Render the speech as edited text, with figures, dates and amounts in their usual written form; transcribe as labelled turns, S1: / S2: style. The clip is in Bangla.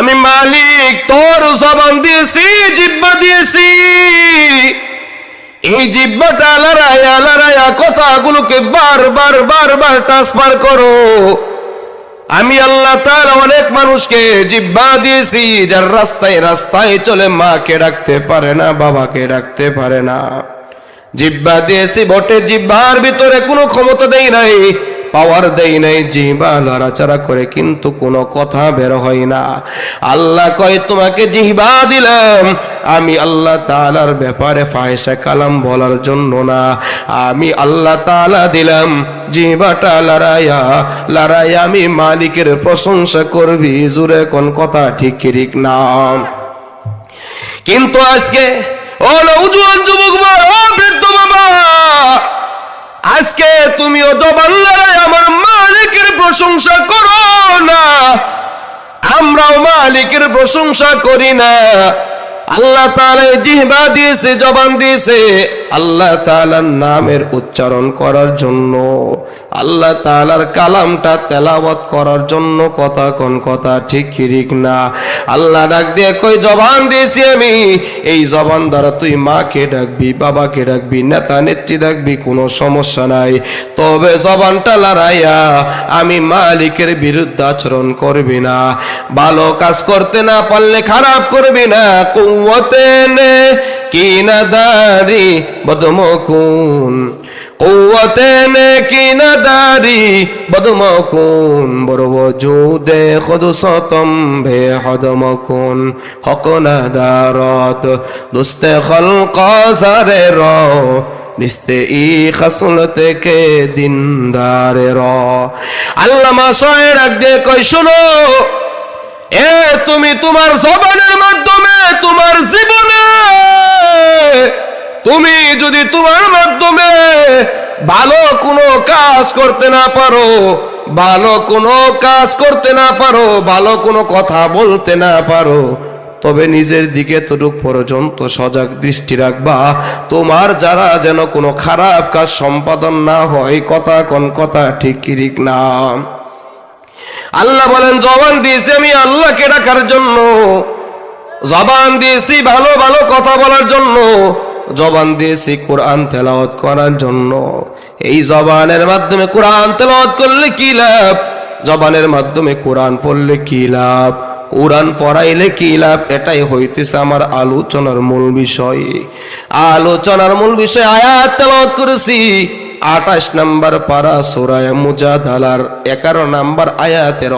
S1: আমি মালিক তোর জবান দিয়েছি, জিহ্বা দিয়েছি। এই জিহ্বাটা লড়াইয়া লড়াইয়া কথাগুলোকে বারবার বারবার ট্রান্সফার করো। আমি আল্লাহ তাআলা অনেক মানুষকে জিহ্বা দিয়েছি, যার রাস্তায় রাস্তায় চলে মাকে ডাকতে পারে না, বাবাকে ডাকতে পারে না। জিহ্বা দিয়েছি বটে, জিহ্বার ভিতরে কোনো ক্ষমতা দেই নাই, পাওয়ার দেই নাই, জিহ্বা লড়াচড়া করে কিন্তু কোনো কথা বের হয় না। আল্লাহ কয় তোমাকে জিহ্বা দিলাম আমি আল্লাহ তাআলার ব্যাপারে ফাহিশা কালাম বলার জন্য না, আমি আল্লাহ তাআলা দিলাম জিহ্বাটা লড়াইয়া লড়াইয়া আমি মালিকের প্রশংসা করবি। জোরে কোন কথা ঠিক ঠিক না? কিন্তু আজকে ও নওজোয়ান যুবক ও বৃদ্ধ বাবা, আজকে তুমিও জবান লড়াই আমার মালিকের প্রশংসা করো না, আমরাও মালিকের প্রশংসা করি না। আল্লাহ তাআলা জিহ্বা দিয়েছে, জবান দিয়েছে আল্লাহ তাআলার নামের উচ্চারণ করার জন্য, আল্লাহ তাআলার কালামটা তেলাওয়াত করার জন্য। কথা কোন কথা ঠিক ঠিক না? আল্লাহ ডাক দিয়ে কই জবান দিয়েছি আমি, এই জবান দ্বারা তুই মাকে ডাকবি, বাবাকে ডাকবি, নেতা নেত্রী ডাকবি, কোনো সমস্যা নাই। তবে জবানটা লড়াইয়া আমি মালিকের বিরুদ্ধে আচরণ করবি না, ভালো কাজ করতে না পারলে খারাপ করবি না। কুওয়াতে নে কি নাদারি বদমকুন, কুওয়াতে নে কি নাদারি বদমকুন, বড় ওজুদে খুদ সতম বে হদমকুন, হক নাদারত দুস্তে খলক সারে র, নিস্তে ই খাসলতে কে দিনদারে র। আল্লামা শায়ের ডাক দিয়ে কই শোনো, এ তুমি তোমার জবানের মাধ্যমে তোমার জীবনে তুমি যদি তোমার মাধ্যমে ভালো কোনো কাজ করতে না পারো, ভালো কোনো কাজ করতে না পারো, ভালো কোনো কথা বলতে না পারো, তবে নিজের দিকে ততটুক পর্যন্ত সজাগ দৃষ্টি রাখবা, তোমার যারা যেন কোনো খারাপ কাজ সম্পাদন না হয়। কথা কোন কথা ঠিক ঠিক না? আল্লাহ বলেন জবান দিয়েছি আমি আল্লাহকে ডাকার জন্য, জবান দিয়েছি ভালো ভালো কথা বলার জন্য, জবান দিয়েছি কোরআন তেলাওয়াত করার জন্য। এই জবানের মাধ্যমে কোরআন তেলাওয়াত করলে কি লাভ? জবানের মাধ্যমে কোরআন পড়লে কি লাভ? কোরআন পড়াইলে কি লাভ? এটাই হইতেছে আমার আলোচনার মূল বিষয়। আলোচনার মূল বিষয় আয়াত তেলাওয়াত করেছি 28 নম্বর পারা সূরা মুজাদালার 11 নম্বর আয়াতের